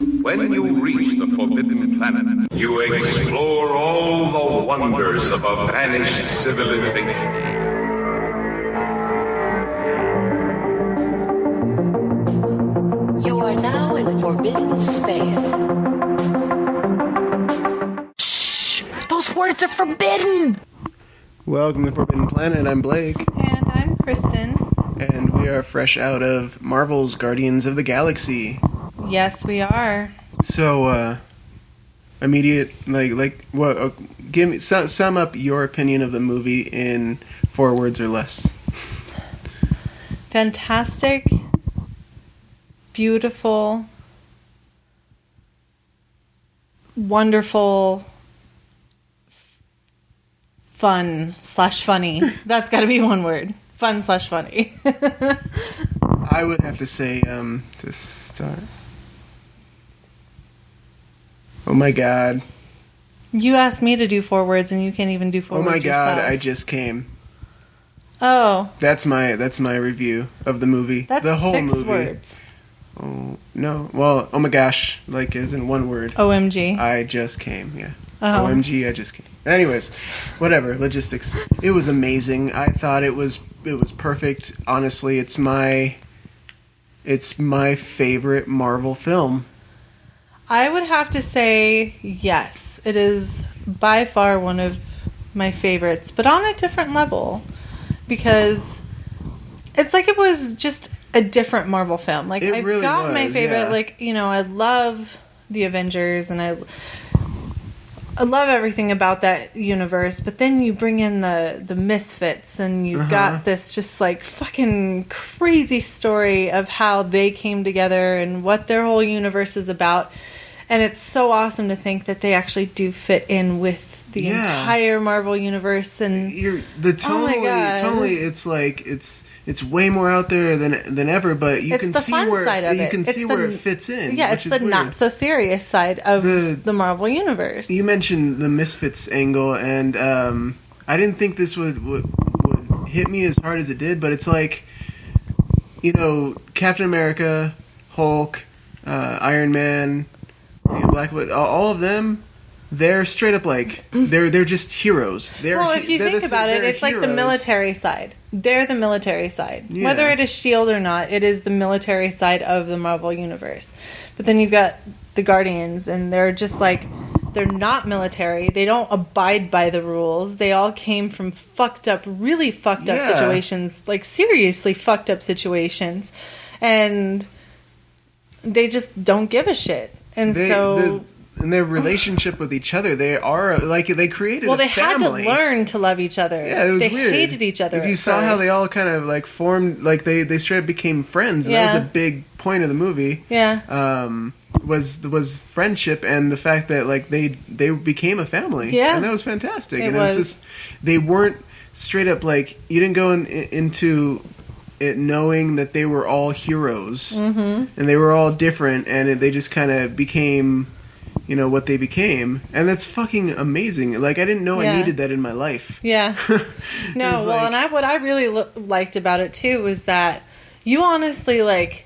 When you reach the Forbidden Planet, you explore all the wonders of a vanished civilization. You are now in forbidden space. Shh! Those words are forbidden! Welcome to Forbidden Planet, I'm Blake. And I'm Kristen. And we are fresh out of Marvel's Guardians of the Galaxy. Yes, we are. So, give me, sum up your opinion of the movie in 4 words or less. Fantastic, beautiful, wonderful, fun/funny. That's got to be one word. Fun/funny. I would have to say, to start. Oh my god. You asked me to do 4 words and you can't even do 4 words. Oh my god, yourself. I just came. Oh. That's my review of the movie. That's the whole 6 movie. words. Oh, no. Well, oh my gosh, like as in one word. OMG. I just came, yeah. Oh. OMG, I just came. Anyways, whatever, logistics. It was amazing. I thought it was perfect. Honestly, it's my favorite Marvel film. I would have to say yes. It is by far one of my favorites, but on a different level. Because it's like it was just a different Marvel film. Like, I've really got my was, favorite, yeah. like, you know, I love the Avengers and I love everything about that universe, but then you bring in the Misfits and you've got this just like fucking crazy story of how they came together and what their whole universe is about. And it's so awesome to think that they actually do fit in with the entire Marvel universe. And totally, it's like it's way more out there than ever. But you can see where it fits in. Yeah, it's the not so serious side of the Marvel universe. You mentioned the Misfits angle, and I didn't think this would hit me as hard as it did. But it's like, you know, Captain America, Hulk, Iron Man. Black Widow, all of them, they're straight up like they're just heroes. If you think about it, it's heroes. Like the military side. They're the military side. Yeah. Whether it is S.H.I.E.L.D. or not, it is the military side of the Marvel universe. But then you've got the Guardians, and they're just like, they're not military. They don't abide by the rules. They all came from really fucked up situations, like seriously fucked up situations, and they just don't give a shit. And in their relationship with each other, they are like they created. Well, they had to learn to love each other. Yeah, it was they weird. Hated each other. If you saw how they all kind of like formed, like they straight up became friends, and that was a big point of the movie. Yeah, was friendship and the fact that like they became a family. Yeah, and that was fantastic. It was just they weren't straight up like you didn't go into it knowing that they were all heroes and they were all different, and they just kind of became, you know, what they became, and that's fucking amazing. Like I didn't know I needed that in my life. Yeah, no. Well, and what I really liked about it too was that you honestly like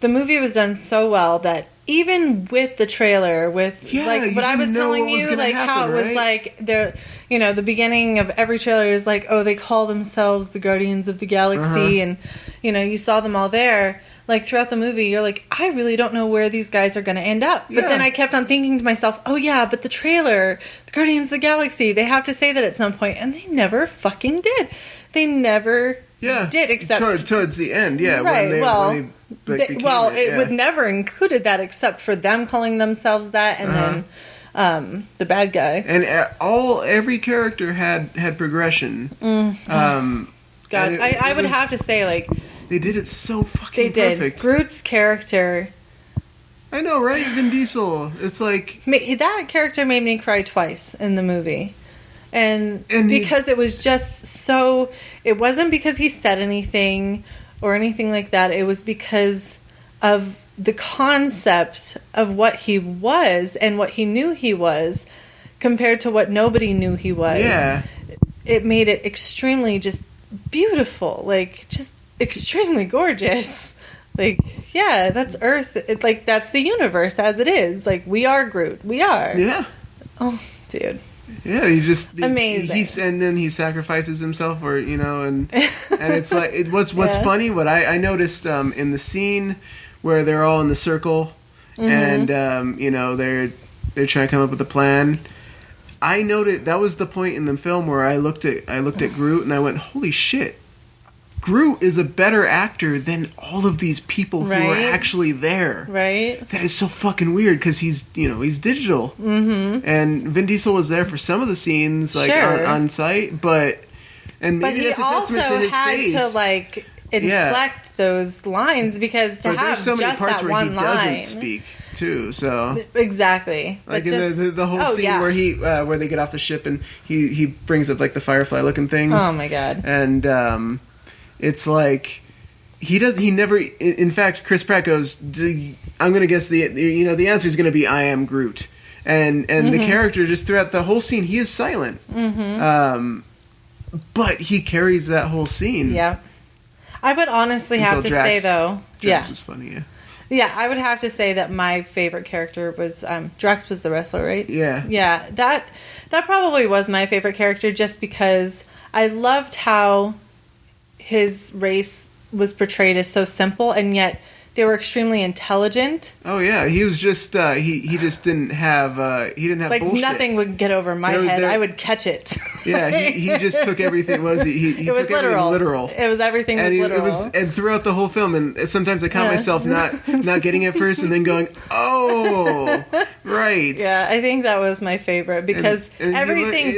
the movie was done so well that even with the trailer, with like what I was telling you, like happen, how it was like there. You know, the beginning of every trailer is like, oh, they call themselves the Guardians of the Galaxy, and, you know, you saw them all there. Like, throughout the movie, you're like, I really don't know where these guys are going to end up. But then I kept on thinking to myself, oh, yeah, but the trailer, the Guardians of the Galaxy, they have to say that at some point, and they never fucking did. They never did, except... Towards the end, Right, it would never included that except for them calling themselves that, and then... the bad guy, and every character had progression. God, I would have to say, like they did it so fucking perfect. Groot's character, I know, right? Vin Diesel. It's like that character made me cry twice in the movie, and because it was just so. It wasn't because he said anything or anything like that. It was because of the concept of what he was and what he knew he was compared to what nobody knew he was. Yeah. It made it extremely just beautiful, like just extremely gorgeous. Like, yeah, that's Earth. Like, that's the universe as it is. Like, we are Groot. We are. Yeah. Oh, dude. Yeah, he just amazing. And then he sacrifices himself, or and it's like what's funny. What I noticed in the scene where they're all in the circle, and they're trying to come up with a plan. I noted that was the point in the film where I looked at Groot and I went, holy shit. Groot is a better actor than all of these people who are actually there. Right. That is so fucking weird because he's digital. Mm-hmm. And Vin Diesel was there for some of the scenes, like on site, but maybe that's a testament to his face. But he also had to inflect those lines because have so many just parts that where one he line doesn't speak too. So exactly, like in the whole scene where they get off the ship and he brings up like the firefly looking things. Oh my god! And it's like he never. In fact, Chris Pratt goes, I'm gonna guess the answer is gonna be I am Groot, and the character just throughout the whole scene he is silent. Mm-hmm. But he carries that whole scene. Yeah. I would honestly have to say, though... Drax is funny, yeah. Yeah, I would have to say that my favorite character was... Drax was the wrestler, right? Yeah. Yeah, that probably was my favorite character just because I loved how his race was portrayed as so simple, and yet they were extremely intelligent. Oh yeah, he was just he just didn't have like bullshit. Nothing would get over my head. I would catch it. Yeah, he just took everything. He it was took everything literal. It was everything was literal. And throughout the whole film, and sometimes I caught myself not getting it first, and then going, oh, right. Yeah, I think that was my favorite because everything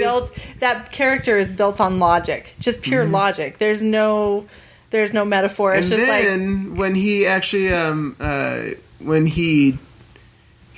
that character is built on logic, just pure logic. There's no metaphor. It's and just then when he actually when he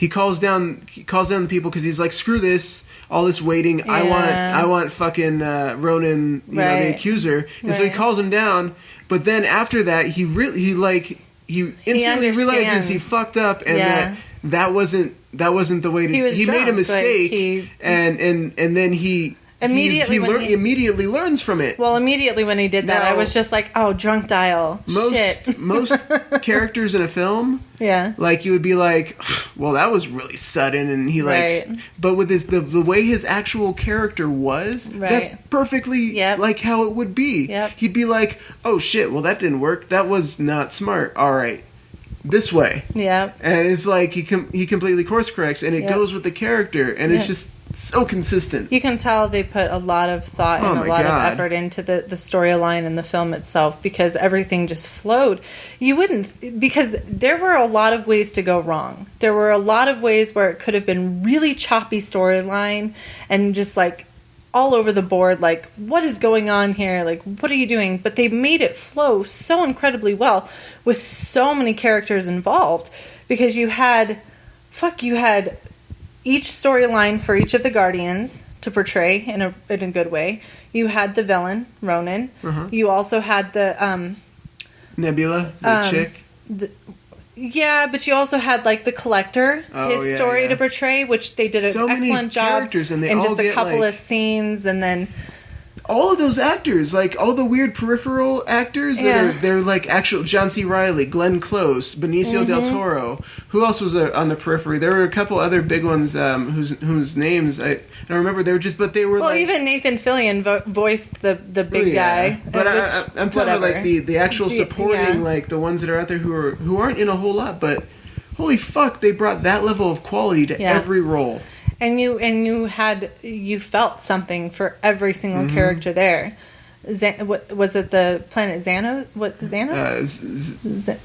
calls down the people because he's like, screw this, all this waiting. Yeah. I want fucking Ronan, the accuser, and so he calls him down. But then after that, he instantly realizes he fucked up, and that wasn't the way to. He made a mistake, and then he. Immediately learns from it. Well, immediately when he did that, I was just like, "Oh, drunk dial." Shit. Most characters in a film, like you would be like, "Well, that was really sudden," and he likes. But with the way his actual character was, that's perfectly like how it would be. Yep. He'd be like, "Oh shit, well that didn't work. That was not smart. All right, this way." Yeah. And it's like he completely course corrects, and it goes with the character, and it's just so consistent. You can tell they put a lot of thought and a lot of effort into the storyline and the film itself because everything just flowed. Because there were a lot of ways to go wrong. There were a lot of ways where it could have been really choppy storyline and just like all over the board, like, what is going on here? Like, what are you doing? But they made it flow so incredibly well with so many characters involved because you had each storyline for each of the Guardians to portray in a good way. You had the villain, Ronan. Uh-huh. You also had the... Nebula, the chick. But you also had like the Collector, his story to portray, which they did an excellent job and in just a couple of scenes, and then... All of those actors, like all the weird peripheral actors, they're like actual John C. Reilly, Glenn Close, Benicio del Toro. Who else was on the periphery? There were a couple other big ones whose names I don't remember. They were even Nathan Fillion voiced the big guy. But I'm talking about like the actual supporting, like the ones that are out there who aren't in a whole lot, but holy fuck, they brought that level of quality to every role. And you felt something for every single character there. Was it the planet Xanos? What Xanos?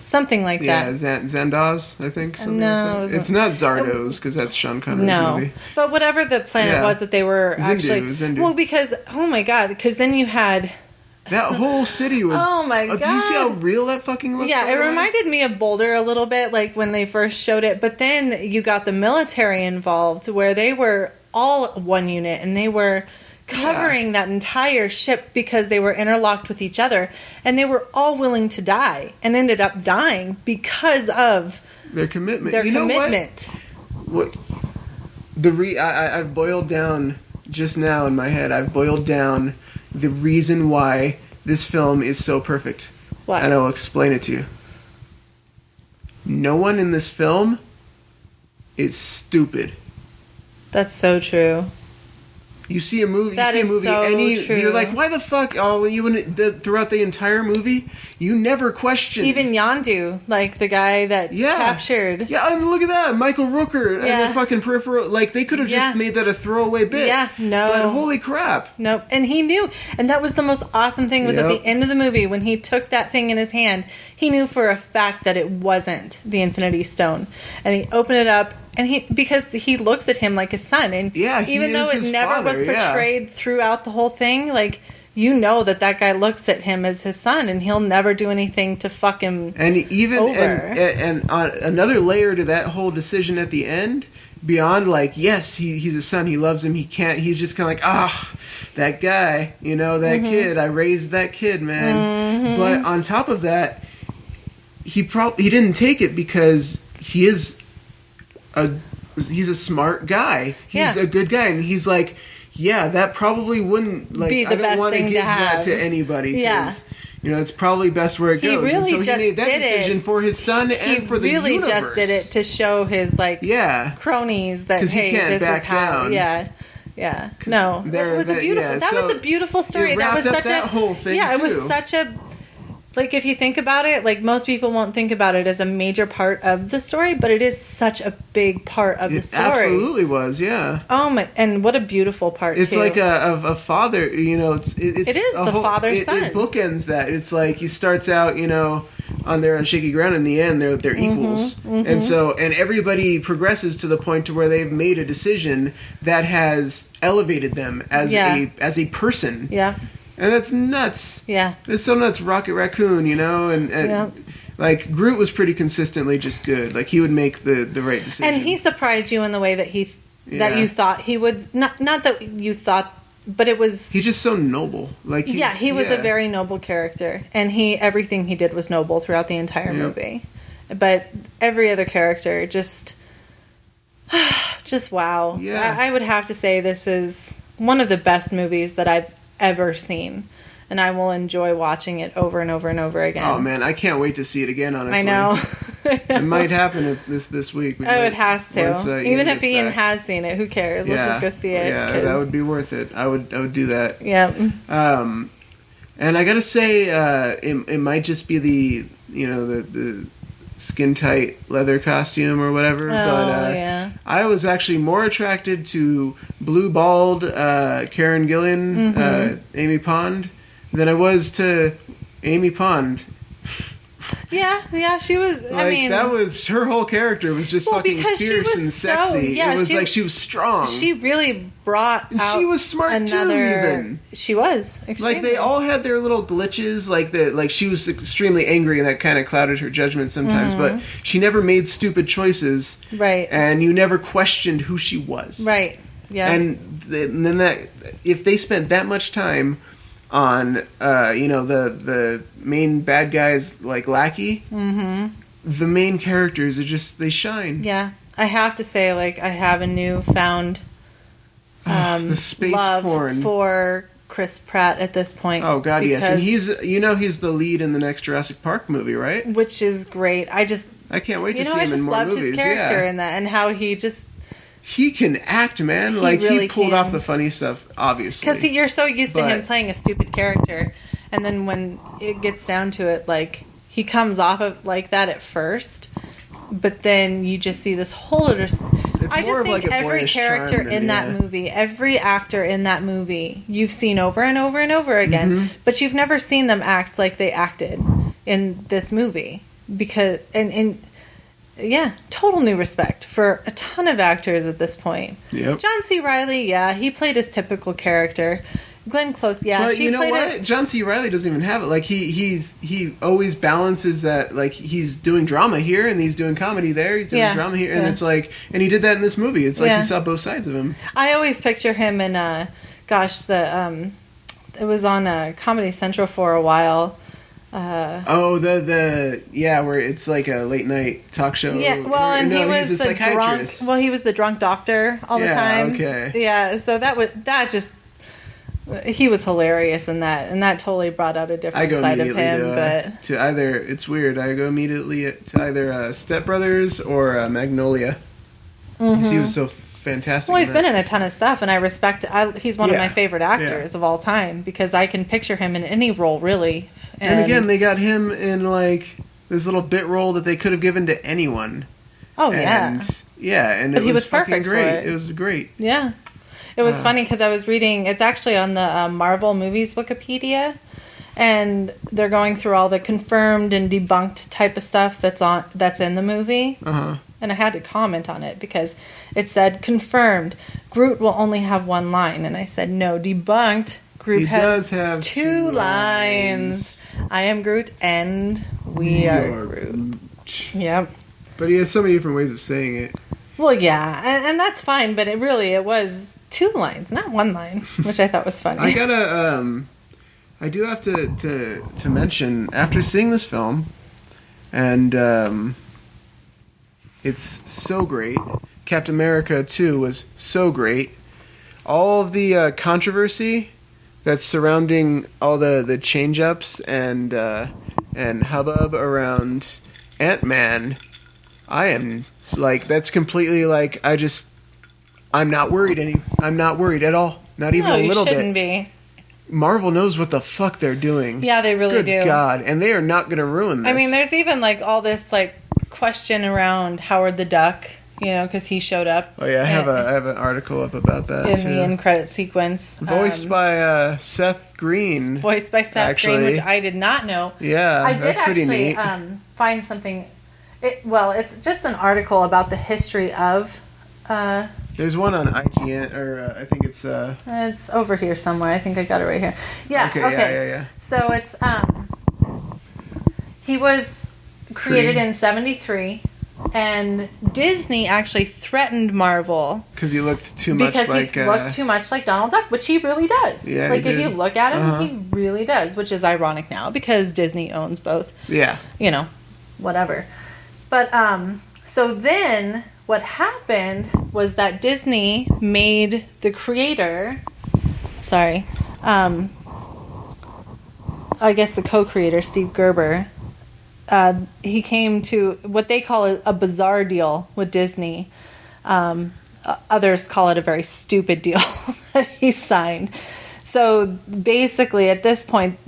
Something like that. Yeah, Xandos, I think. It's not Zardos because that's Sean Connery's movie. But whatever the planet was that they were Zindu. Well, because because then you had. That whole city was... Oh, my God. Do you see how real that fucking looked? Yeah, it reminded me of Boulder a little bit, like when they first showed it. But then you got the military involved, where they were all one unit, and they were covering that entire ship because they were interlocked with each other. And they were all willing to die, and ended up dying because of... Their commitment. What? I've boiled down, just now in my head, the reason why this film is so perfect. What? And I will explain it to you. no one in this film is stupid. That's so true. You see a movie, That is so true. you're like, why the fuck? Oh, throughout the entire movie, you never question. Even Yondu, like the guy that captured. Yeah, and look at that, Michael Rooker and Yeah. the fucking peripheral. Like they could have just made that a throwaway bit. Yeah, no. But holy crap. Nope. And he knew. And that was the most awesome thing was at Yep. the end of the movie when he took that thing in his hand, he knew for a fact that it wasn't the Infinity Stone. And he opened it up and because he looks at him like his son. And even though it never was portrayed throughout the whole thing, like you know that guy looks at him as his son and he'll never do anything to fuck him and even over. And another layer to that whole decision at the end, beyond like, yes, he's a son, he loves him, he's just kind of like, that guy, that kid, I raised that kid, man. But on top of that, he didn't take it because he's a smart guy. He's a good guy, and he's like, yeah, that probably wouldn't be the best thing to have. That to anybody. Yeah. It's probably best where it goes. He really and so just he made that decision for his son and for the universe. He really just did it to show his cronies that hey, this is how. Down. Yeah. No, it was a beautiful. That was a beautiful story. That was such that whole thing. Yeah, too. it was such a. Like, if you think about it, like, most people won't think about it as a major part of the story, but it is such a big part of the story. It absolutely was, yeah. Oh, my, and what a beautiful part, it's too. It's like a father, it is the father-son. It bookends that. It's like, he starts out, on shaky ground. In the end, they're equals. And everybody progresses to the point to where they've made a decision that has elevated them as a person. Yeah. And that's nuts. Yeah. It's so nuts. Rocket Raccoon, and like Groot was pretty consistently just good. Like he would make the right decision. And he surprised you in the way that that you thought he would. Not that you thought, but it was. He's just so noble. Like he was a very noble character, and everything he did was noble throughout the entire movie. But every other character just wow. Yeah. I would have to say this is one of the best movies that I've ever seen, and I will enjoy watching it over and over and over again. Oh man, I can't wait to see it again. Honestly, I know. It might happen this week. It has to. Once, even if Ian has seen it, who cares? Let's just go see it. Yeah, that would be worth it. I would do that. Yeah. And I gotta say, it might just be the skin tight leather costume or whatever. But I was actually more attracted to blue bald Karen Gillan, Amy Pond, than I was to Amy Pond. Yeah, she was. Like, I mean, that was her whole character was just fucking fierce and sexy. It was like she was strong. She really brought out. She was smart too. Even she was extremely. Like they all had their little glitches. Like she was extremely angry, and that kind of clouded her judgment sometimes. But she never made stupid choices. Right. And you never questioned who she was. Right. Yeah. And then that if they spent that much time on the main bad guy's like lackey, the main characters are just they shine. Yeah, I have to say, like I have a newfound the space love porn for Chris Pratt at this point. Oh God, yes, and he's the lead in the next Jurassic Park movie, right? Which is great. I can't wait to see him in more movies. I just loved his character in that and how he can act, man. He pulled off the funny stuff, obviously. Because you're so used to him playing a stupid character, and then when it gets down to it, like he comes off of like that at first, but then you just see this whole other. I just think every character in that movie, every actor in that movie, you've seen over and over and over again, but you've never seen them act like they acted in this movie because yeah, total new respect for a ton of actors at this point. Yep. John C. Reilly, he played his typical character. Glenn Close, but you know what? John C. Reilly doesn't even have it. Like he always balances that. Like he's doing drama here and he's doing comedy there. He's doing drama here, and it's like, and he did that in this movie. It's like you saw both sides of him. I always picture him in it was on Comedy Central for a while. Where it's like a late night talk show. Yeah, well, and he was the drunk. Well, he was the drunk doctor all the time. Okay. Yeah, so that he was hilarious in that, and that totally brought out a different side of him. To either, it's weird. I go immediately to either Step Brothers or Magnolia. He was so fantastic. Well, he's been in a ton of stuff, and I respect. He's one of my favorite actors of all time because I can picture him in any role, really. And again, they got him in like this little bit role that they could have given to anyone. Oh and but he was perfect great. for it. It was great. Yeah. It was funny because I was reading, it's actually on the Marvel Movies Wikipedia, and they're going through all the confirmed and debunked type of stuff that's in the movie. And I had to comment on it because it said, confirmed, Groot will only have one line. And I said, no, debunked, Groot does have two lines. I am Groot and we are Groot. Yep. But he has so many different ways of saying it. Well, yeah, and that's fine, but it was 2 lines, not 1 line, which I thought was funny. I do have to mention, after seeing this film, and it's so great, Captain America 2 was so great, all of the controversy that's surrounding all the change-ups and hubbub around Ant-Man, I am... Like, that's completely like, I'm not worried I'm not worried at all. Not even a little bit. No, you shouldn't be. Marvel knows what the fuck they're doing. Yeah, they really do. Good God. And they are not going to ruin this. I mean, there's even like all this like question around Howard the Duck, because he showed up. Oh yeah, I have an article up about that in the end credit sequence. Voiced by Seth Green. Voiced by Seth Green, which I did not know. Yeah, I did pretty neat. Find something... it's just an article about the history of... There's one on IGN, or I think it's... It's over here somewhere. I think I got it right here. Yeah, okay. Yeah. So it's... he was created in 1973, and Disney actually threatened Marvel... Because he looked too much like Donald Duck, which he really does. Yeah, like, if you look at him, he really does, which is ironic now, because Disney owns both. Yeah. Whatever. But, so then what happened was that Disney made the creator, I guess the co-creator, Steve Gerber, he came to what they call a bizarre deal with Disney. Others call it a very stupid deal that he signed. So basically, at this point,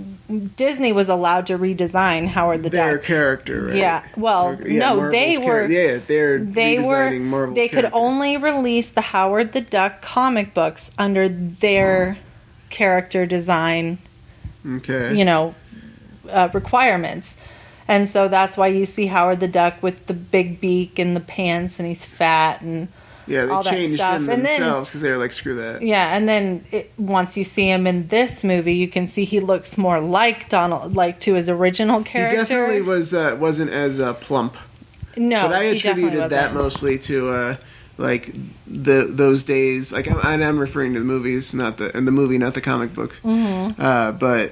Disney was allowed to redesign Howard the Duck. Their character, right? Yeah. Well, no, Marvel's they were. They're redesigning Marvel's They could character. only release the Howard the Duck comic books under their character design. Okay. Requirements. And so that's why you see Howard the Duck with the big beak and the pants, and he's fat and they all that changed stuff. him themselves because they were like, screw that. Yeah, and then once you see him in this movie, you can see he looks more like Donald, like to his original character. He definitely wasn't as plump. No, but I attributed that mostly to those days. Like I'm referring to the movies, not the comic book. Mm-hmm. But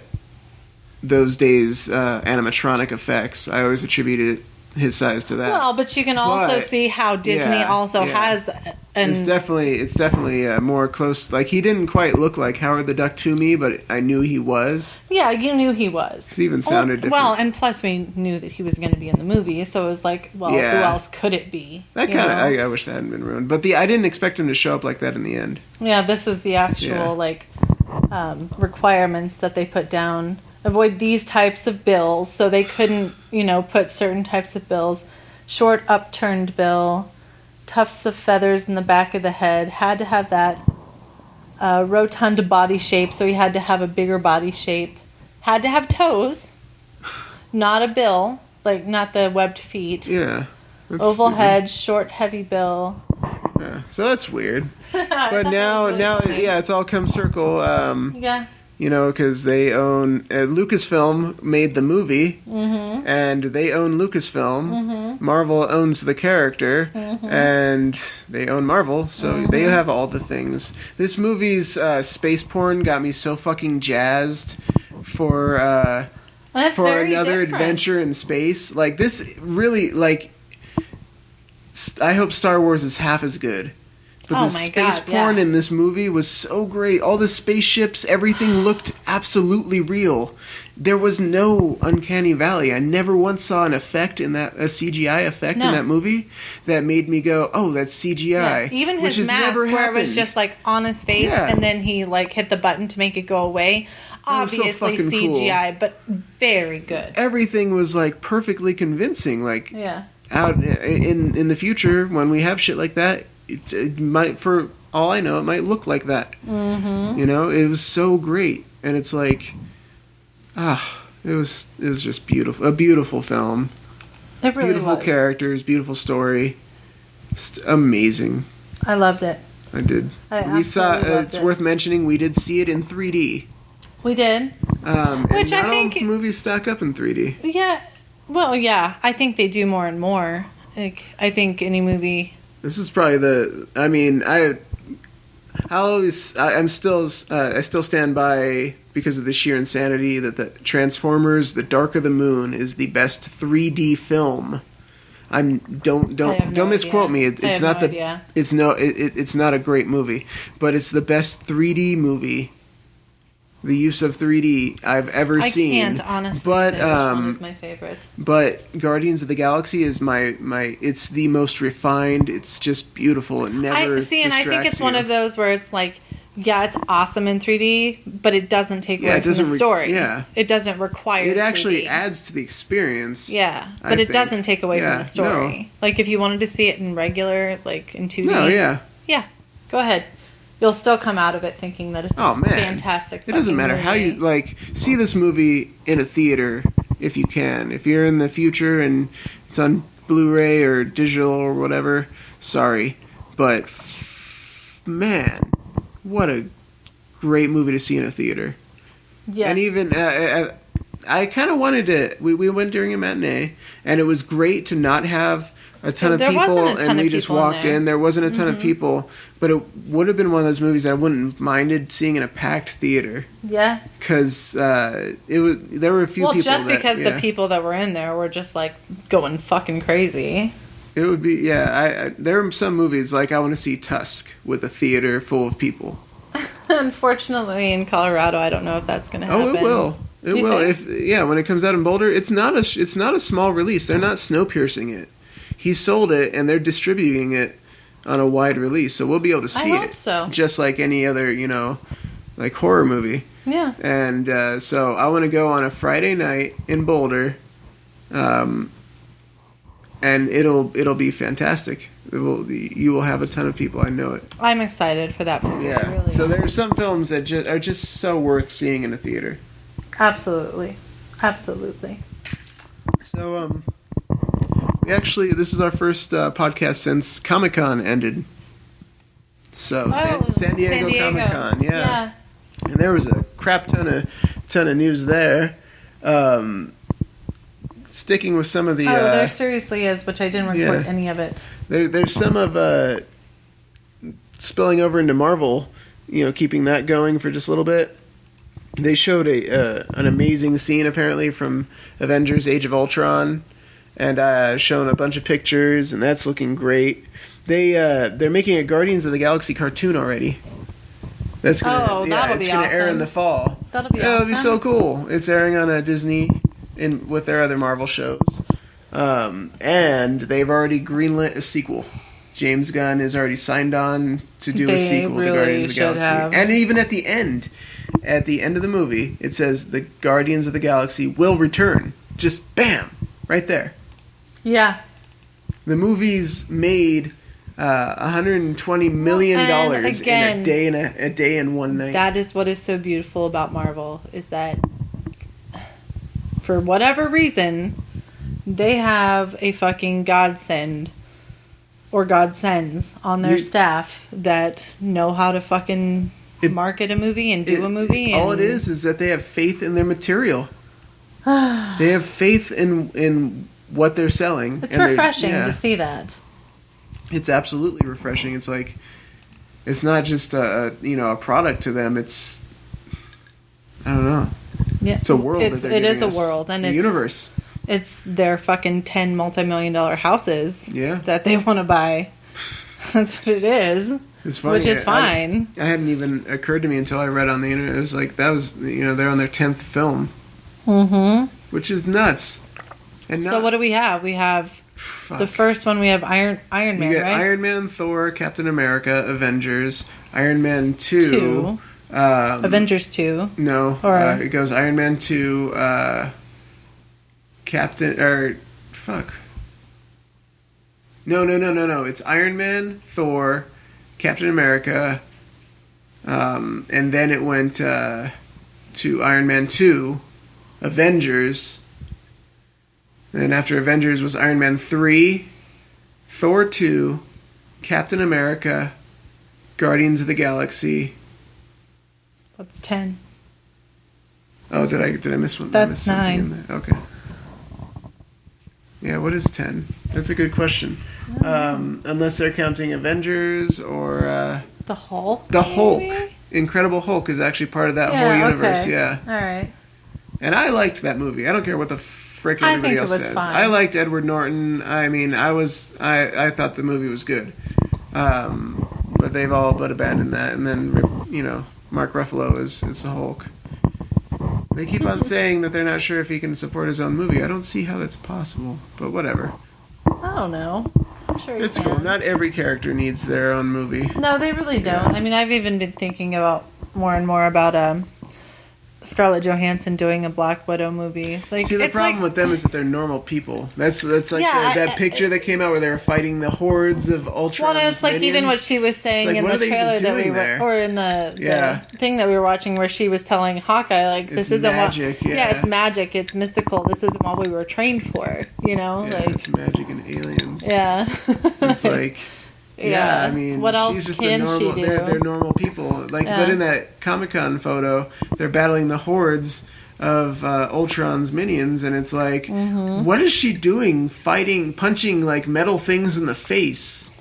those days animatronic effects, I always attributed his size to that. Well, but you can also see how Disney has it's definitely more close. Like, he didn't quite look like Howard the Duck to me, but I knew he was. Yeah, you knew he was. Because he even sounded different. Well, and plus we knew that he was going to be in the movie, so it was like, who else could it be? That kind of, I wish that hadn't been ruined. But I didn't expect him to show up like that in the end. Yeah, this is the actual requirements that they put down. Avoid these types of bills, so they couldn't, put certain types of bills. Short, upturned bill, tufts of feathers in the back of the head. Had to have that rotund body shape, so he had to have a bigger body shape. Had to have toes, not a bill, like not the webbed feet. Yeah. Oval stupid. head, short, heavy bill. Yeah, so that's weird. But now, it's all come circle. Yeah. Because they own... Lucasfilm made the movie, and they own Lucasfilm. Mm-hmm. Marvel owns the character, and they own Marvel, so they have all the things. This movie's space porn got me so fucking jazzed for another adventure in space. Like, this really, I hope Star Wars is half as good. But the space porn in this movie was so great. All the spaceships, everything looked absolutely real. There was no uncanny valley. I never once saw an effect in that, a CGI effect in that movie that made me go, "Oh, that's CGI." Yeah. Even his mask, where it was just like on his face, and then he like hit the button to make it go away. Obviously so CGI, cool. But very good. Everything was like perfectly convincing. Like out in the future when we have shit like that, it might, for all I know, it might look like that. Mm-hmm. You know, it was so great, and it's like, it was just beautiful. A beautiful film. It really beautiful was. Characters, beautiful story. Just amazing. I loved it. I did. We saw. It's worth mentioning. We did see it in 3D. We did. Which I think all movies stack up in 3D. Yeah. Well, yeah. I think they do more and more. Like, I think any movie. This is probably the. I mean, I still stand by, because of the sheer insanity, that the Transformers: The Dark of the Moon is the best 3D film. Don't misquote me. It's not it's not a great movie, but it's the best 3D movie. The use of 3D I've ever seen. I can't honestly say which one is my favorite. But Guardians of the Galaxy is my. It's the most refined. It's just beautiful. It never and I think it's one of those where it's like, yeah, it's awesome in 3D, but it doesn't take away from the story. It doesn't require. It actually 3D. Adds to the experience. Yeah, but it doesn't take away from the story. No. Like if you wanted to see it in regular, like in 2D. No, yeah, go ahead. You'll still come out of it thinking that it's fantastic. It doesn't matter how you see this movie in a theater if you can. If you're in the future and it's on Blu-ray or digital or whatever, sorry, but man, what a great movie to see in a theater. Yeah, and even I kind of wanted to. We went during a matinee, and it was great to not have a ton of people, and we just walked in. There wasn't a ton of people, but it would have been one of those movies I wouldn't have minded seeing in a packed theater. Yeah, because there were a few people. Well, just because the people that were in there were just like going fucking crazy. It would be there are some movies like I want to see Tusk with a theater full of people. Unfortunately, in Colorado, I don't know if that's going to happen. Oh, it will. It will. When it comes out in Boulder, it's not a small release. They're not snow piercing it. He sold it, and they're distributing it on a wide release, so we'll be able to see it. So. Just like any other, like horror movie. Yeah. And so I want to go on a Friday night in Boulder, and it'll be fantastic. You will have a ton of people. I know it. I'm excited for that movie. Yeah. Really so there are some films that are just so worth seeing in a theater. Absolutely. So this is our first podcast since Comic-Con ended. So San Diego Comic-Con, yeah. And there was a crap ton of news there. Sticking with some of the there seriously is, which I didn't report any of it. There's some of spilling over into Marvel, keeping that going for just a little bit. They showed an amazing scene apparently from Avengers: Age of Ultron. And shown a bunch of pictures, and that's looking great. They're making a Guardians of the Galaxy cartoon already. That's gonna gonna air in the fall. That'll be awesome. That'll be so cool. It's airing on Disney with their other Marvel shows, and they've already greenlit a sequel. James Gunn is already signed on to do a sequel to Guardians of the Galaxy, and even at the end of the movie, it says the Guardians of the Galaxy will return. Just bam, right there. Yeah. The movie's made $120 million in a day and one night. That is what is so beautiful about Marvel, is that for whatever reason, they have a fucking godsend or godsends on their staff that know how to fucking market a movie and do a movie. All it is that they have faith in their material. They have faith in what they're selling. It's refreshing to see that. It's absolutely refreshing. It's like it's not just a product to them. It's I don't know. Yeah, it's a world. It is a world, and it's a universe. It's their fucking 10 multi-million-dollar houses. Yeah. That they want to buy. That's what it is. It's funny. Which is fine. I hadn't even occurred to me until I read on the internet. It was like, that was, they're on their 10th film. Mm-hmm. Which is nuts. And so what do we have? We have the first one. We have Iron Man, you get right? Iron Man, Thor, Captain America, Avengers, Iron Man 2. Avengers 2. No. Or, it goes Iron Man 2, No. It's Iron Man, Thor, Captain America, and then it went to Iron Man 2, Avengers. Then after Avengers was Iron Man 3, Thor 2, Captain America, Guardians of the Galaxy. What's 10? Oh, did I miss one? That's 9. In there? Okay. Yeah, what is 10? That's a good question. Unless they're counting Avengers or... the Hulk? The Hulk. Maybe? Incredible Hulk is actually part of that whole universe, okay. yeah. Alright. And I liked that movie. I don't care what the frick everybody else says. Fine. I liked Edward Norton. I mean, I thought the movie was good. But they've all but abandoned that. And then, Mark Ruffalo is the Hulk. They keep on saying that they're not sure if he can support his own movie. I don't see how that's possible, but whatever. I don't know. I'm sure he It's can. cool. Not every character needs their own movie. No, they really don't. I mean, I've even been thinking about more and more about Scarlett Johansson doing a Black Widow movie. Like, see, the problem with them is that they're normal people. That's like that picture that came out where they were fighting the hordes of Ultron. Well, it's like minions. even what she was saying like, in the trailer that we were, or in the thing that we were watching, where she was telling Hawkeye, like, this isn't magic, what. Yeah, it's magic. It's mystical. This isn't what we were trained for. Like it's magic and aliens. Yeah, it's like. Yeah, I mean, what else she's just can she do? They're normal people. But in that Comic-Con photo, they're battling the hordes of Ultron's minions, and it's like, what is she doing? Fighting, punching like metal things in the face.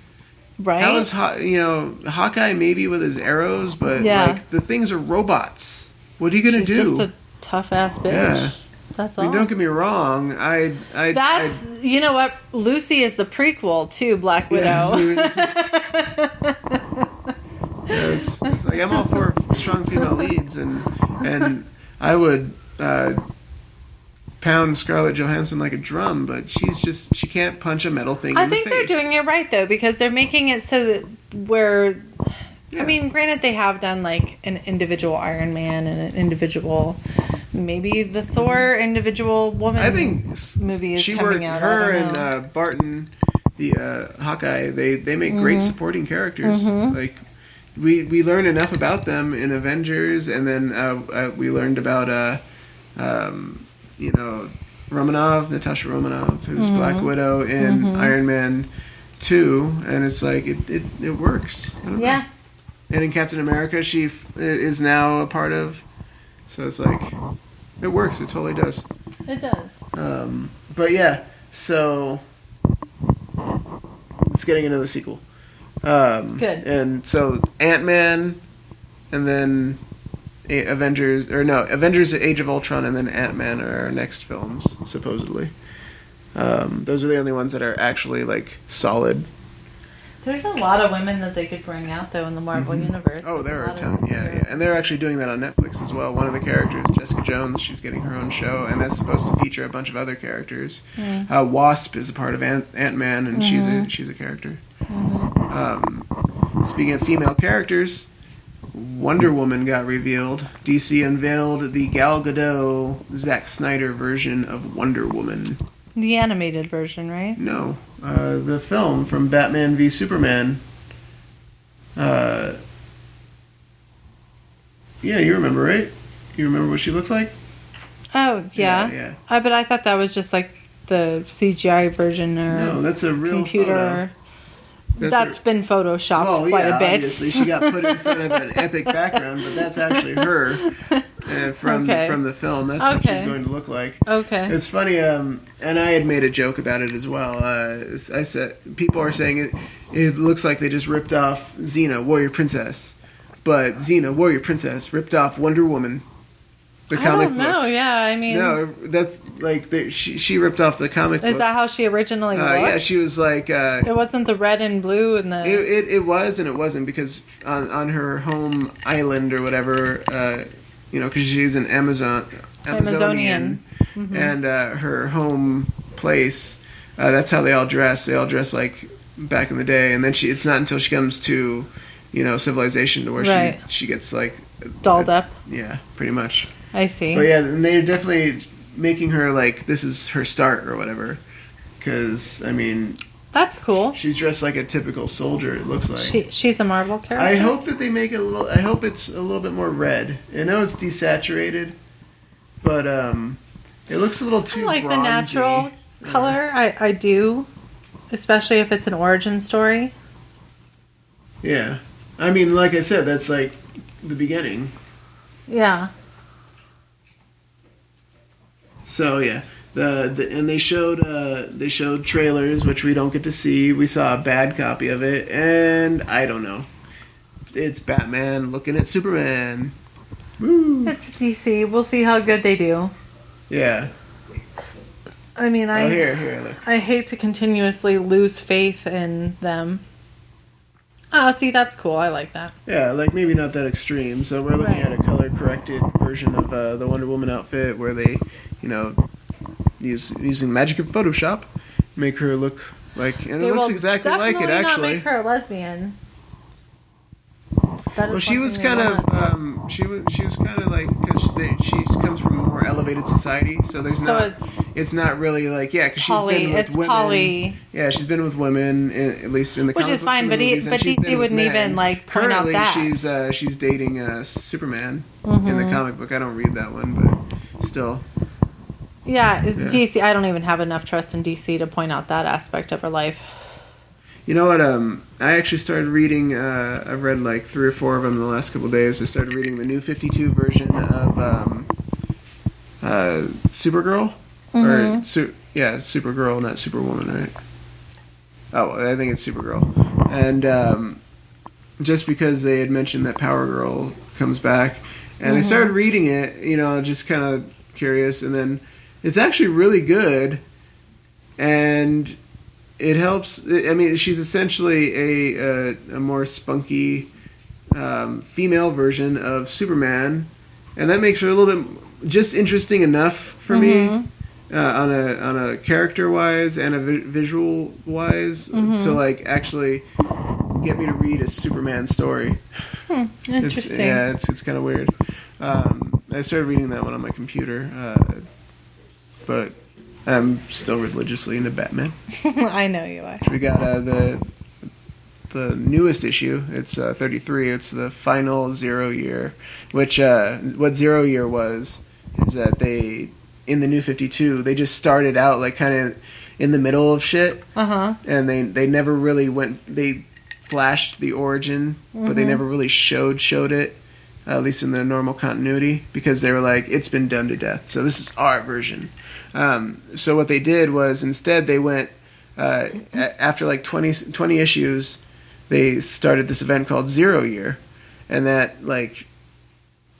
Right? How is Hawkeye maybe with his arrows, but like the things are robots. What are you gonna do? She's just a tough ass bitch. Yeah. That's all. I mean, don't get me wrong. You know what? Lucy is the prequel to Black Widow. It's like, I'm all for strong female leads, and I would pound Scarlett Johansson like a drum, but she can't punch a metal thing in the face. I think they're doing it right, though, because they're making it so that where... Yeah. I mean, granted, they have done like an individual Iron Man and an individual, maybe the Thor individual woman. I think movie is coming out. Her and Barton, the Hawkeye, they make great supporting characters. Like we learn enough about them in Avengers, and then we learned about Natasha Romanoff, who's Black Widow in Iron Man 2, and it's like it works. I don't know. And in Captain America, she is now a part of. So it's like, it works. It totally does. It does. But yeah, so it's getting another sequel. Good. And so Ant-Man, and then Avengers Age of Ultron, and then Ant-Man are our next films, supposedly. Those are the only ones that are actually like solid. There's a lot of women that they could bring out, though, in the Marvel Universe. Oh, there are a ton. Yeah. And they're actually doing that on Netflix as well. One of the characters, Jessica Jones, she's getting her own show, and that's supposed to feature a bunch of other characters. Wasp is a part of Ant-Man, and she's a character. Speaking of female characters, Wonder Woman got revealed. DC unveiled the Gal Gadot, Zack Snyder version of Wonder Woman. The animated version, right? No. The film from Batman v Superman. Yeah, you remember, right? You remember what she looks like? Oh, yeah. Yeah. But I thought that was just like the CGI version or no, that's a real computer. That's been photoshopped quite a bit. Obviously, she got put in front of an epic background, but that's actually her from the film. That's what she's going to look like. Okay. It's funny, and I had made a joke about it as well. I said, people are saying it looks like they just ripped off Xena, Warrior Princess, but Xena, Warrior Princess, ripped off Wonder Woman. The comic book. I don't know. Yeah, I mean, no, that's like she ripped off the comic book. Is that how she originally looked? Yeah, she was like. It wasn't the red and blue and the. It was and it wasn't, because on her home island or whatever, because she's an Amazonian, and her home place. That's how they all dress. They all dress like back in the day, and then it's not until she comes to, civilization to where she gets like dolled up. Yeah, pretty much. I see. But yeah, and they're definitely making her like this is her start or whatever. Because I mean, that's cool. She's dressed like a typical soldier. It looks like she's a Marvel character. I hope that they make it a little. I hope it's a little bit more red. I know it's desaturated, but it looks a little too. I like bronzy. The natural color. I do, especially if it's an origin story. Yeah, I mean, like I said, that's like the beginning. Yeah. So yeah, and they showed trailers, which we don't get to see. We saw a bad copy of it, and I don't know. It's Batman looking at Superman. Woo! It's DC. We'll see how good they do. Yeah. I mean, here, look. I hate to continuously lose faith in them. Oh, see, that's cool. I like that. Yeah, like maybe not that extreme. So we're looking at a color-corrected version of the Wonder Woman outfit where they, using magic of Photoshop, make her look like, and it looks exactly like it. Actually, not make her a lesbian. Well, she was kind of she was kind of like, because she comes from a more elevated society, so it's not really like because she's been with women. Poly. Yeah, she's been with women at least in the which is fine, but DC wouldn't even like point Currently, out that she's dating Superman in the comic book. I don't read that one, but still. Yeah, DC. I don't even have enough trust in DC to point out that aspect of her life. You know what? I actually started reading. I've read like 3 or 4 of them in the last couple of days. I started reading the new 52 version of Supergirl, or Supergirl, not Superwoman, right? Oh, I think it's Supergirl, and just because they had mentioned that Power Girl comes back, and I started reading it. Just kind of curious, and then it's actually really good, and. It helps. I mean, she's essentially a more spunky female version of Superman, and that makes her a little bit just interesting enough for me on a character wise and a visual wise to like actually get me to read a Superman story. Interesting. It's kind of weird. I started reading that one on my computer, but. I'm still religiously into Batman. I know you are. We got the newest issue. It's 33. It's the final 0 year. Which what 0 year was is that they in the new 52 they just started out like kind of in the middle of shit. And they never really went. They flashed the origin, but they never really showed it. At least in the normal continuity, because they were like, it's been done to death. So this is our version. So what they did was instead they went, after like 20 issues, they started this event called 0 year. And that like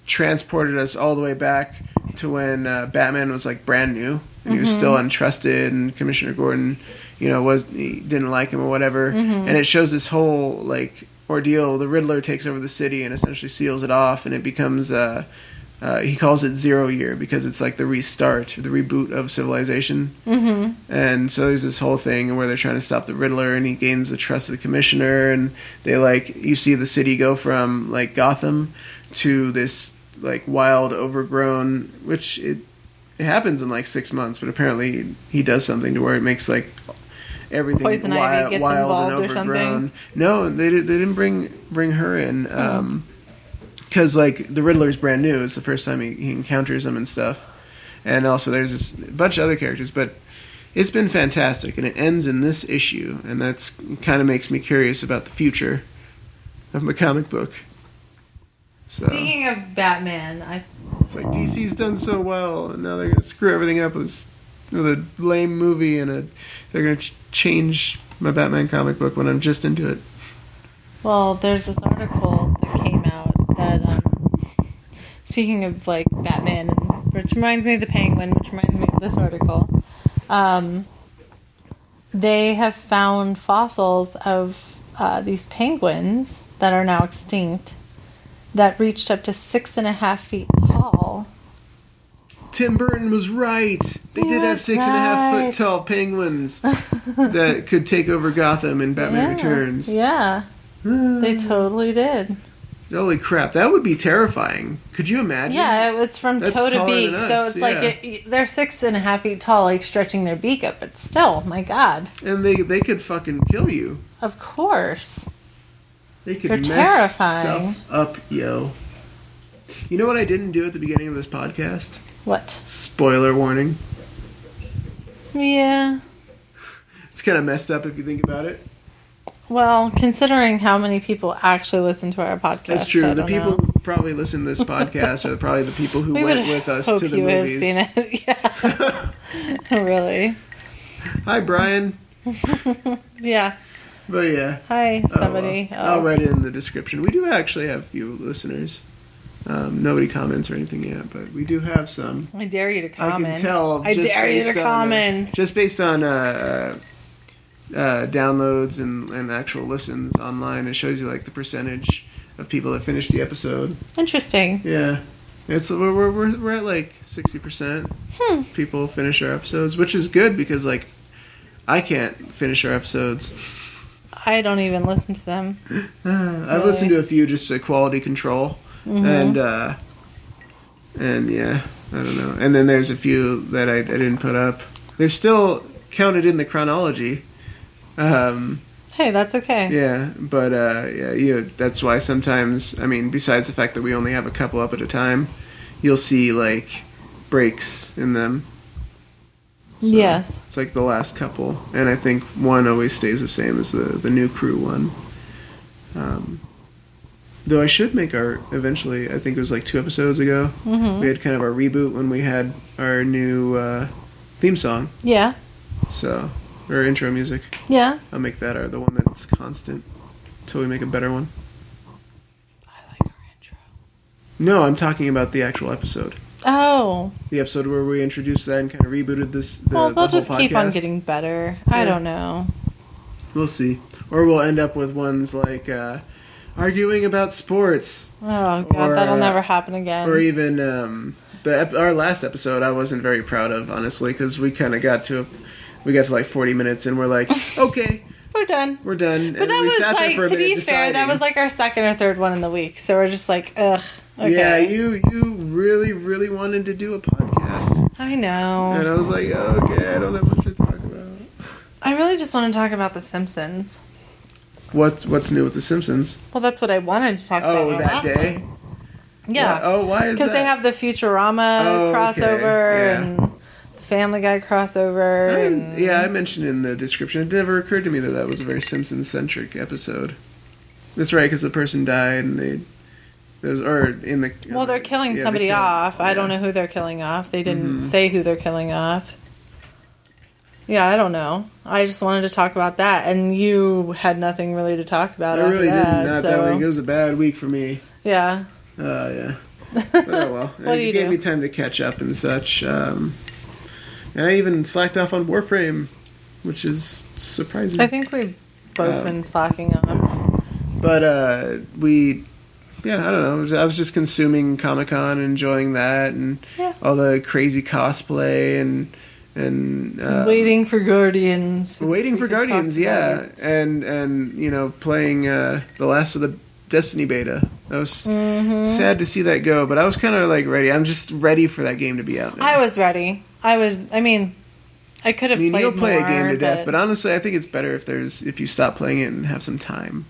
transported us all the way back to when Batman was like brand new. And he was still untrusted, and Commissioner Gordon, he didn't like him or whatever. And it shows this whole like ordeal. The Riddler takes over the city and essentially seals it off, and it becomes he calls it 0 year because it's like the restart, the reboot of civilization. And so there's this whole thing where they're trying to stop the Riddler, and he gains the trust of the Commissioner, and they like you see the city go from like Gotham to this like wild, overgrown, which it happens in like 6 months, but apparently he does something to where it makes like everything Poison Ivy gets wild involved and or overgrown. something. No, they didn't bring her in because like the Riddler's brand new. It's the first time he encounters him and stuff, and also there's this bunch of other characters. But it's been fantastic, and it ends in this issue, and that's kind of makes me curious about the future of my comic book. So, speaking of Batman, it's like DC's done so well, and now they're gonna screw everything up with a lame movie, and they're gonna change my Batman comic book when I'm just into it. Well, there's this article that came out that speaking of like Batman, which reminds me of the Penguin, which reminds me of this article. They have found fossils of these penguins that are now extinct that reached up to 6.5 feet tall. Tim Burton was right. They did have 6.5 foot tall penguins that could take over Gotham in Batman Returns. Yeah, they totally did. Holy crap, that would be terrifying. Could you imagine? Yeah, it's from That's toe to taller beak, than us, so it's like they're 6.5 feet tall, like stretching their beak up. But still, my God. And they could fucking kill you. Of course. They could They're mess terrifying. stuff up, yo. You know what I didn't do at the beginning of this podcast? What? Spoiler warning. Yeah. It's kind of messed up if you think about it. Well, considering how many people actually listen to our podcast, That's true. I The don't people know. who probably listen to this podcast are probably the people who We went would with us hope to the you would have movies. seen it. Yeah. Really. Hi, Brian. Yeah. But yeah. Hi, somebody. Oh, well. I'll write it in the description. We do actually have a few listeners. Nobody comments or anything yet, but we do have some. I dare you to comment. I can tell. I dare you to comment. Just based on downloads and actual listens online, it shows you like the percentage of people that finish the episode. Interesting. Yeah, we're at like 60%. People finish our episodes, which is good because like I can't finish our episodes. I don't even listen to them. I've listened to a few just to quality control, and yeah, I don't know. And then there's a few that I didn't put up. They're still counted in the chronology. Hey, that's okay. Yeah, but that's why sometimes, I mean, besides the fact that we only have a couple up at a time, you'll see like breaks in them. So yes. It's like the last couple, and I think one always stays the same as the new crew one. Though I should make eventually, I think it was like 2 episodes ago, we had kind of our reboot when we had our new theme song. Yeah. So, or intro music. Yeah. I'll make that the one that's constant until we make a better one. I like our intro. No, I'm talking about the actual episode. Oh. The episode where we introduced that and kind of rebooted this. Well, they'll just whole keep on podcast. getting better. Yeah. I don't know. We'll see. Or we'll end up with ones like arguing about sports. Oh, God, that'll never happen again. Or even our last episode I wasn't very proud of, honestly, because we kind of got to like 40 minutes and we're like, okay. We're done. We're done. But and that we was sat there like, for a to minute be fair, that deciding. was like our second or third one in the week. So we're just like, ugh. Okay. Yeah, you really, really wanted to do a podcast. I know. And I was like, okay, I don't have much to talk about. I really just want to talk about The Simpsons. What's new with The Simpsons? Well, that's what I wanted to talk about. Oh, in the that last day? one. Yeah. Why? Oh, why is that? Because they have the Futurama crossover yeah. and the Family Guy crossover. I mentioned in the description. It never occurred to me that was a very Simpsons-centric episode. That's right, because the person died and they're killing somebody off. Yeah. I don't know who they're killing off. They didn't say who they're killing off. Yeah, I don't know. I just wanted to talk about that, and you had nothing really to talk about. I really didn't. Not that week. It was a bad week for me. Yeah. Yeah. But, oh well. What do you gave do? me time to catch up and such. And I even slacked off on Warframe, which is surprising. I think we've both been slacking on. But I don't know. I was just consuming Comic-Con, enjoying that, and all the crazy cosplay and waiting for Guardians. Waiting for Guardians, yeah. And playing the last of the Destiny beta. I was sad to see that go, but I was kind of like ready. I'm just ready for that game to be out now. I was ready. I could have played more. You'll play a game to death, but honestly, I think it's better if you stop playing it and have some time.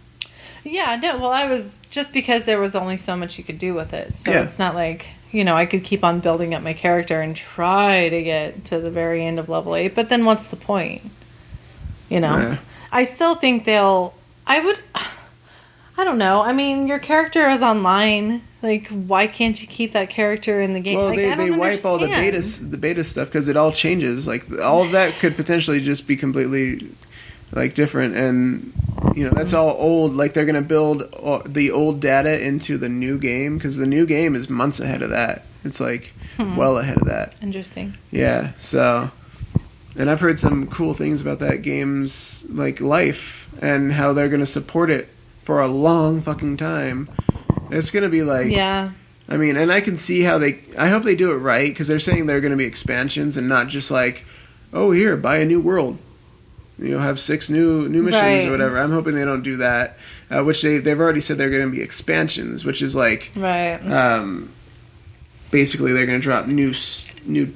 Yeah, no, well, I was, just because there was only so much you could do with it. So it's not like, I could keep on building up my character and try to get to the very end of level 8, but then what's the point? Yeah. I still think I don't know. I mean, your character is online. Like, why can't you keep that character in the game? Well, like, they wipe all the beta stuff because it all changes. Like, all of that could potentially just be completely like different, and that's all old. Like they're gonna build the old data into the new game because the new game is months ahead of that. It's like well ahead of that. Interesting. Yeah. So, and I've heard some cool things about that game's like life and how they're gonna support it for a long fucking time. It's gonna be like I mean, and I can see how I hope they do it right because they're saying they're gonna be expansions and not just like, oh here, buy a new world. Have 6 new missions or whatever. I'm hoping they don't do that, which they've already said they're going to be expansions, which is like basically they're going to drop new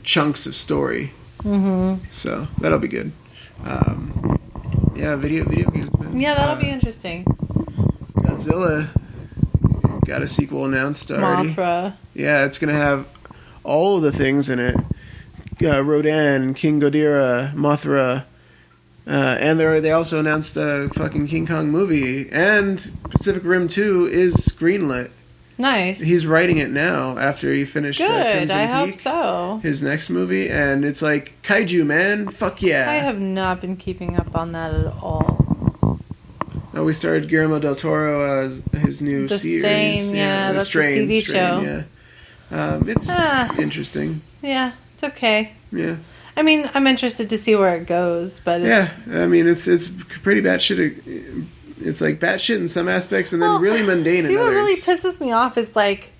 chunks of story. Mm-hmm. So that'll be good. Video games. Man. Yeah, that'll be interesting. Godzilla got a sequel announced already. Mothra. Yeah, it's going to have all of the things in it. Rodan, King Ghidorah, Mothra. And they also announced a fucking King Kong movie, and Pacific Rim 2 is greenlit. Nice. He's writing it now after he finished Good, I hope Peak, so. his next movie, and it's like kaiju, man. Fuck yeah. I have not been keeping up on that at all. Oh, we started Guillermo del Toro his new The series. Stain, that's the TV show. Yeah. It's interesting. Yeah, it's okay. Yeah. I mean, I'm interested to see where it goes, but I mean, it's pretty batshit. It's like batshit in some aspects, and then really mundane in others. See, what really pisses me off is like,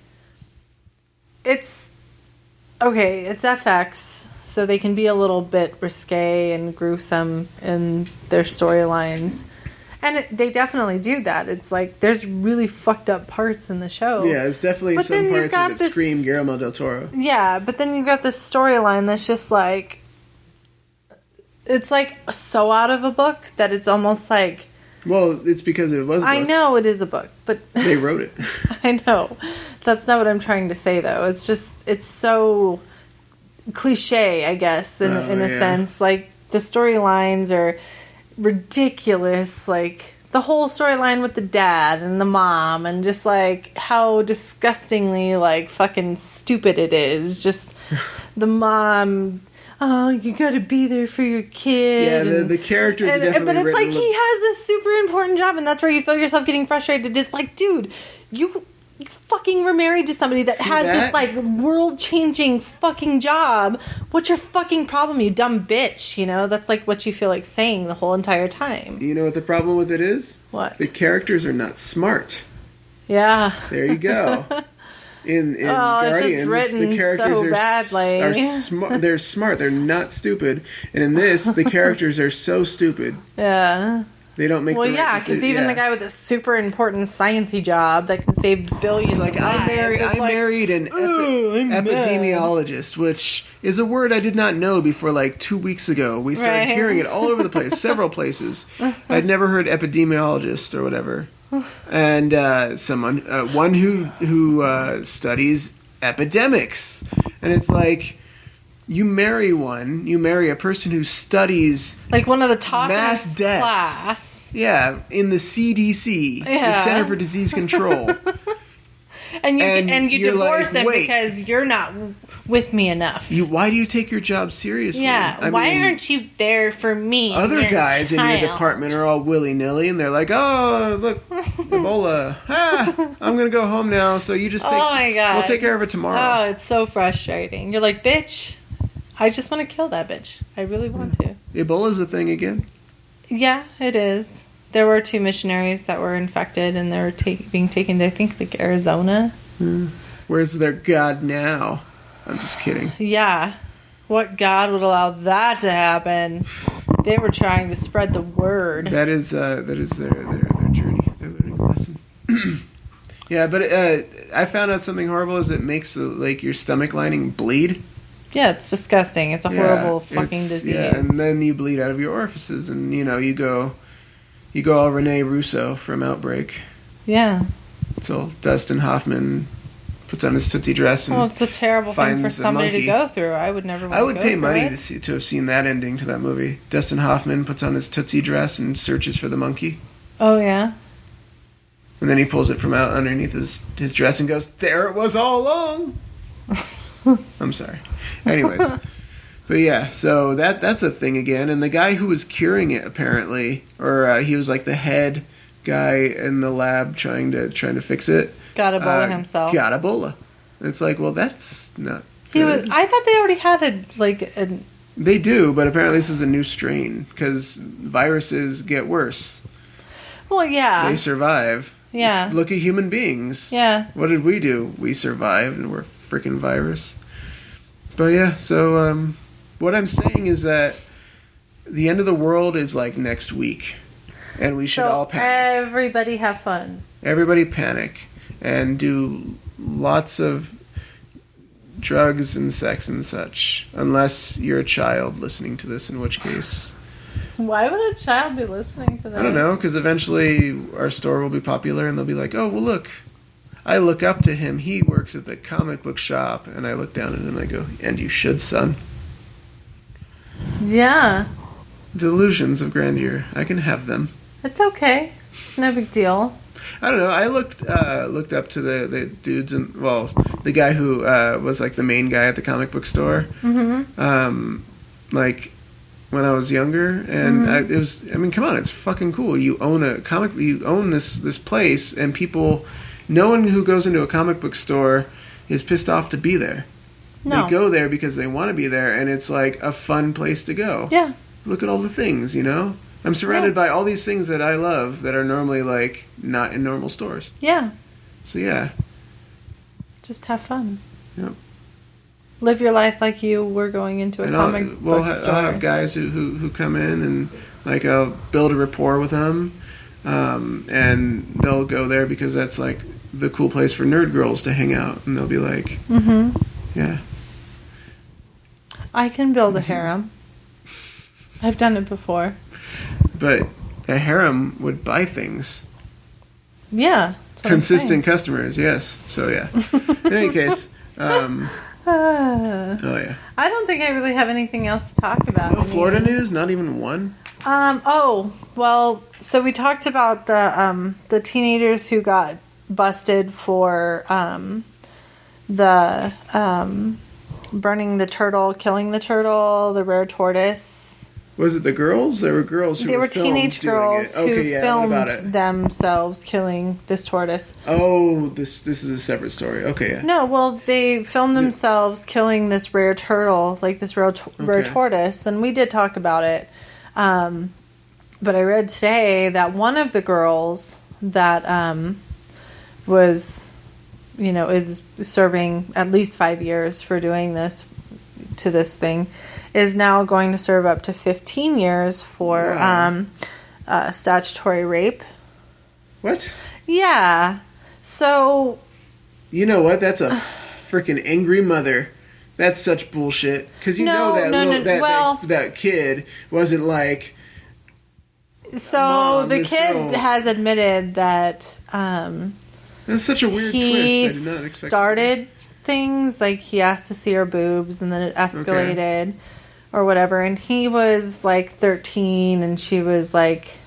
it's FX, so they can be a little bit risque and gruesome in their storylines, and they definitely do that. It's like there's really fucked up parts in the show. Yeah, it's definitely some parts of it scream Guillermo del Toro. Yeah, but then you've got this storyline that's just like. It's like so out of a book that it's almost like... Well, it's because it was a book. I know it is a book, but... They wrote it. I know. That's not what I'm trying to say, though. It's just... It's so cliche, I guess, in a sense. Like, the storylines are ridiculous. Like, the whole storyline with the dad and the mom and just, like, how disgustingly, like, fucking stupid it is. Just the mom... Oh, you gotta be there for your kid. Yeah, the characters are definitely but it's like written he has this super important job, and that's where you feel yourself getting frustrated. It's like, dude, you fucking were married to somebody that has this like world-changing fucking job. What's your fucking problem, you dumb bitch? That's like what you feel like saying the whole entire time. You know what the problem with it is? What? The characters are not smart. Yeah. There you go. In Guardians, it's just written the characters so badly. are smart. They're smart. They're not stupid. And in this, the characters are so stupid. Yeah. They don't make. Well, yeah, because even the guy with a super important sciencey job that can save billions. It's like I married an epidemiologist, which is a word I did not know before like 2 weeks ago. We started hearing it all over the place, several places. I'd never heard epidemiologist or whatever. And one who studies epidemics, and it's like you marry a person who studies like one of the top mass deaths, class. Yeah, in the CDC, the Center for Disease Control. and you divorce him because you're not with me enough. Why do you take your job seriously? Yeah, why aren't you there for me? Other guys in your department are all willy-nilly, and they're like, oh, look, Ebola. I'm going to go home now, so you just take... Oh, my God. We'll take care of it tomorrow. Oh, it's so frustrating. You're like, bitch, I just want to kill that bitch. I really want to. Ebola's a thing again? Yeah, it is. There were 2 missionaries that were infected, and they were being taken to, I think, like Arizona. Where's their God now? I'm just kidding. Yeah. What God would allow that to happen? They were trying to spread the word. That is their journey, their learning lesson. Yeah, but I found out something horrible is it makes your stomach lining bleed. Yeah, it's disgusting. It's a horrible fucking disease. Yeah, and then you bleed out of your orifices, and you go all Rene Russo from Outbreak. Yeah. Until Dustin Hoffman puts on his Tootsie dress and it's a terrible thing for somebody to go through. I would never want to go through it. I would pay money to have seen that ending to that movie. Dustin Hoffman puts on his Tootsie dress and searches for the monkey. Oh, yeah? And then he pulls it from out underneath his dress and goes, there it was all along. I'm sorry. Anyways. But yeah, so that's a thing again. And the guy who was curing it, apparently, or he was like the head guy in the lab trying to fix it. Got Ebola himself. Got Ebola. It's like, well, that's not good. I thought they already had They do, but apparently this is a new strain because viruses get worse. Well, yeah. They survive. Yeah. Look at human beings. Yeah. What did we do? We survived and we're a freaking virus. But yeah, so what I'm saying is that the end of the world is like next week. And we should all panic. Everybody have fun. Everybody panic. And do lots of drugs and sex and such. Unless you're a child listening to this, in which case... Why would a child be listening to that? I don't know, because eventually our store will be popular and they'll be like, oh, well, look. I look up to him. He works at the comic book shop. And I look down at him and I go, and you should, son. Yeah. Delusions of grandeur. I can have them. It's okay. It's no big deal. I don't know. I looked up to the dudes and the guy who was like the main guy at the comic book store. Mm-hmm. Like when I was younger, and it was. I mean, come on, it's fucking cool. You own a comic. You own this place, and people. No one who goes into a comic book store is pissed off to be there. No. They go there because they want to be there, and it's like a fun place to go. Yeah. Look at all the things, you know? I'm surrounded by all these things that I love that are normally, like, not in normal stores. Yeah. So, yeah. Just have fun. Yep. Live your life like you were going into a comic book store. I'll have guys who come in and, like, I'll build a rapport with them. And they'll go there because that's, like, the cool place for nerd girls to hang out. And they'll be like, yeah. I can build a harem. I've done it before. But a harem would buy things. Yeah. Consistent customers, yes. So, yeah. In any case, oh, yeah. I don't think I really have anything else to talk about. No Florida news? Not even one? So we talked about the teenagers who got busted for the burning the turtle, killing the turtle, the rare tortoise. Was it the girls? There were girls who were teenage girls who filmed themselves killing this tortoise. Oh, this is a separate story. Okay, yeah. No, well, they filmed themselves killing this rare turtle, like this rare tortoise, and we did talk about it. But I read today that one of the girls that was, is serving at least 5 years for doing this to this thing, is now going to serve up to 15 years for statutory rape. What? Yeah. So... You know what? That's a freaking angry mother. That's such bullshit. Because that kid wasn't like... So the kid has admitted that... that's such a weird twist. I did not expect started things, like he asked to see her boobs and then it escalated or whatever, and he was like 13 and she was like,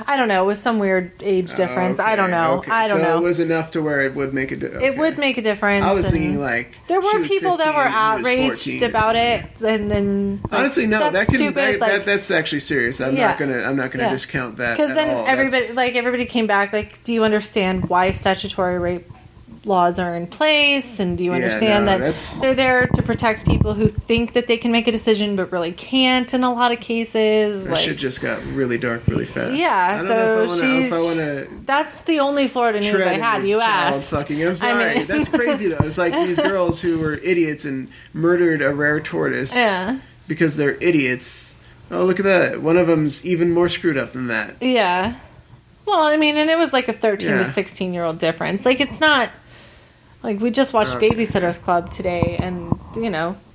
I don't know, it was some weird age difference. I don't know. I don't know. It was enough to where it would make a difference. It would make a difference. I was thinking like there were people that were outraged about it, and then like, honestly, no, that's stupid. That's actually serious. I'm not gonna discount that. Because then everybody came back like, do you understand why statutory rape laws are in place, and do you understand that they're there to protect people who think that they can make a decision but really can't in a lot of cases? That shit just got really dark really fast. Yeah, that's the only Florida news I had. You asked. I'm sorry. That's crazy though. It's like these girls who were idiots and murdered a rare tortoise because they're idiots. Oh, look at that. One of them's even more screwed up than that. Yeah. Well, I mean, and it was like a 13 to 16-year-old difference. Like, it's not... Like, we just watched Babysitter's Club today, and,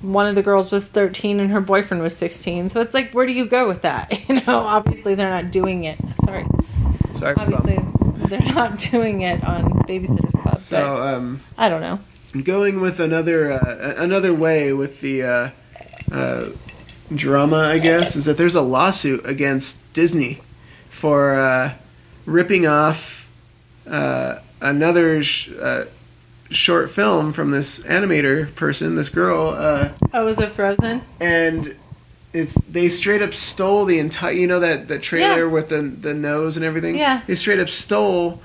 one of the girls was 13 and her boyfriend was 16. So it's like, where do you go with that? Obviously they're not doing it. Sorry. Obviously they're not doing it on Babysitter's Club. So, I don't know. Going with another way with the drama, I guess, is that there's a lawsuit against Disney for ripping off another short film from this animator person, this girl. Was it Frozen? And they straight up stole the entire, that trailer with the nose and everything. Yeah. They straight up stole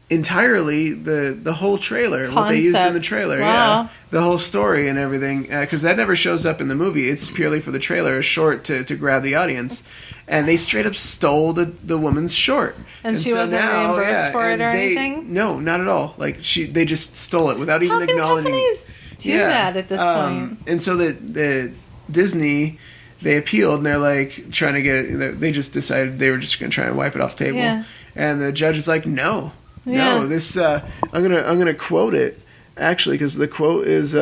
entirely the whole trailer, what they used in the trailer. Wow. Yeah, the whole story and everything, because that never shows up in the movie. It's purely for the trailer, a short to grab the audience. And they straight up stole the woman's short. And she wasn't reimbursed for it or anything? No, not at all. Like they just stole it without even acknowledging. Companies do that at this point? And so the Disney, they appealed, and they're like trying to get it. They just decided they were just going to try and wipe it off the table. Yeah. And the judge is like, no, Yeah. this I'm gonna quote it actually, because the quote is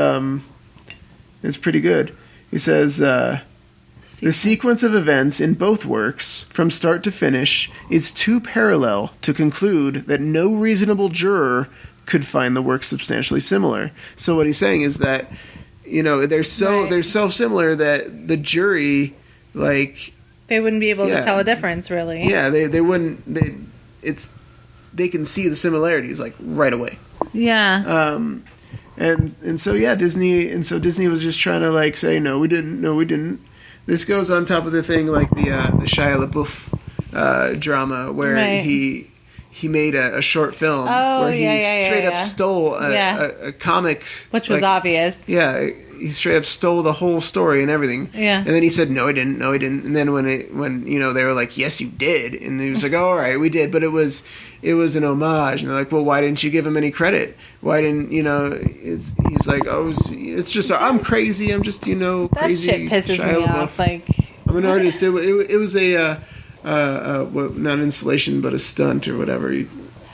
pretty good. He says. The sequence of events in both works, from start to finish, is too parallel to conclude that no reasonable juror could find the works substantially similar. So what he's saying is that, they're so similar that the jury, like, they wouldn't be able to tell a difference, really. Yeah, they wouldn't. They can see the similarities like right away. Yeah. And so Disney was just trying to like say no, we didn't. This goes on top of the thing like the Shia LaBeouf drama where he made a short film where he straight up stole a comic, which was obvious. Yeah, he straight up stole the whole story and everything. Yeah, and then he said no, I didn't. And then when they were like, yes, you did, and he was like, oh, all right, we did, but it was an homage. And they're like, well, why didn't you give him any credit? Why didn't he's like, oh, it's just I'm crazy. I'm just crazy. That shit pisses Shia me LaBeouf. off. Like, I'm an artist. It was a not an installation, but a stunt or whatever.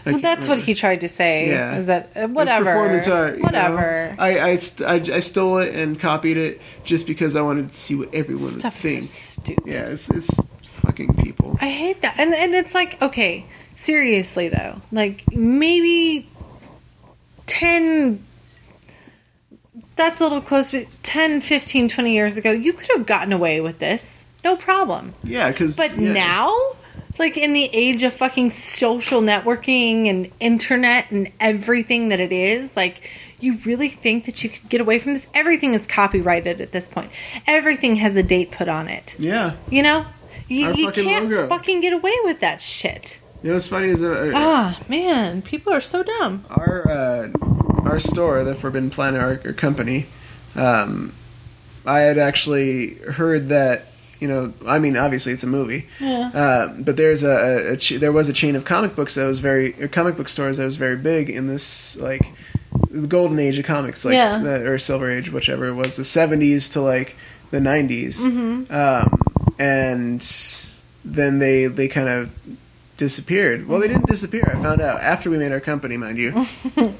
That's what he tried to say. Yeah, is that whatever? Performance art. Whatever. I stole it and copied it just because I wanted to see what everyone would think. So stupid. Yeah, it's fucking people. I hate that, and it's like, okay, seriously though, like maybe 10. That's a little close, but 10, 15, 20 years ago, you could have gotten away with this. No problem. Yeah, But now, like in the age of fucking social networking and internet and everything that it is, like, you really think that you could get away from this? Everything is copyrighted at this point. Everything has a date put on it. Yeah. You know? You can't logo. fucking get away with that shit. What's funny is... man, people are so dumb. Our store, the Forbidden Planet, our company, I had actually heard that, obviously it's a movie, but there's there was a chain of comic book stores that was very big in this, like, the golden age of comics, like, or silver age, whichever it was, the 70s to, like, the 90s. Mm-hmm. And then they kind of disappeared. Well, they didn't disappear. I found out after we made our company, mind you.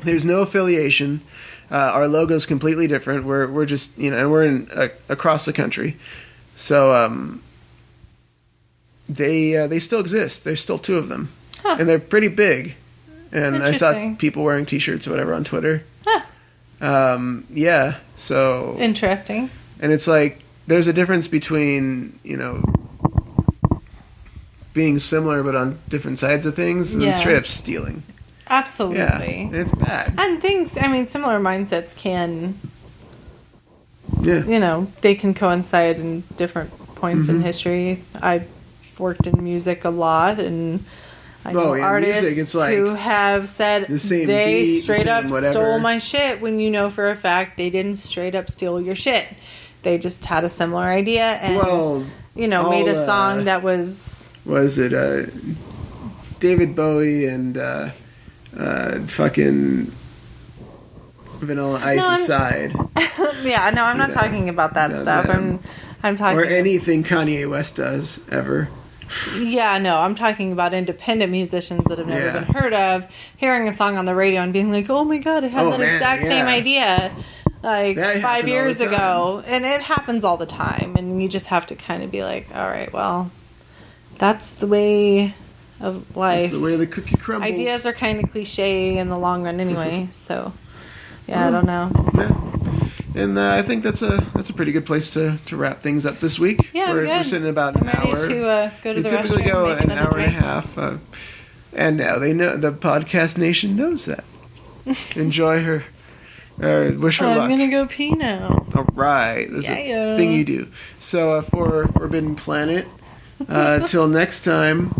There's no affiliation. Our logo's completely different. We're just and we're in across the country. So they still exist. There's still 2 of them, and they're pretty big. And I saw people wearing T-shirts or whatever on Twitter. Yeah. So interesting. And it's like there's a difference between being similar but on different sides of things and straight up stealing. Absolutely. Yeah, it's bad. And similar mindsets can, they can coincide in different points in history. I've worked in music a lot, and I know artists music, who have said they straight up stole my shit when you know for a fact they didn't straight up steal your shit. They just had a similar idea and, made a song that was... Was it David Bowie and fucking Vanilla Ice aside? I'm not talking about that stuff. I'm talking... Or anything Kanye West does, ever. Yeah, no, I'm talking about independent musicians that have never been heard of, hearing a song on the radio and being like, oh my god, I had that exact same idea, like, 5 years ago. And it happens all the time, and you just have to kind of be like, alright, well... That's the way of life. That's the way the cookie crumbles. Ideas are kind of cliche in the long run anyway, so I don't know. Yeah. And I think that's a pretty good place to wrap things up this week. Yeah, we're sitting at about an hour. To go to the restroom, typically go make an hour drink. and a half. And now they know, the podcast nation knows that. Enjoy her. Wish her luck. I'm gonna go pee now. All right. That's a thing you do. So for Forbidden Planet, till next time,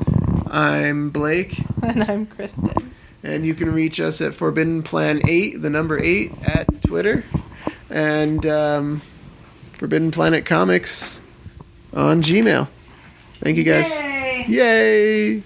I'm Blake. And I'm Kristen. And you can reach us at Forbidden Plan 8, the number 8, at Twitter. And Forbidden Planet Comics on Gmail. Thank you guys. Yay! Yay!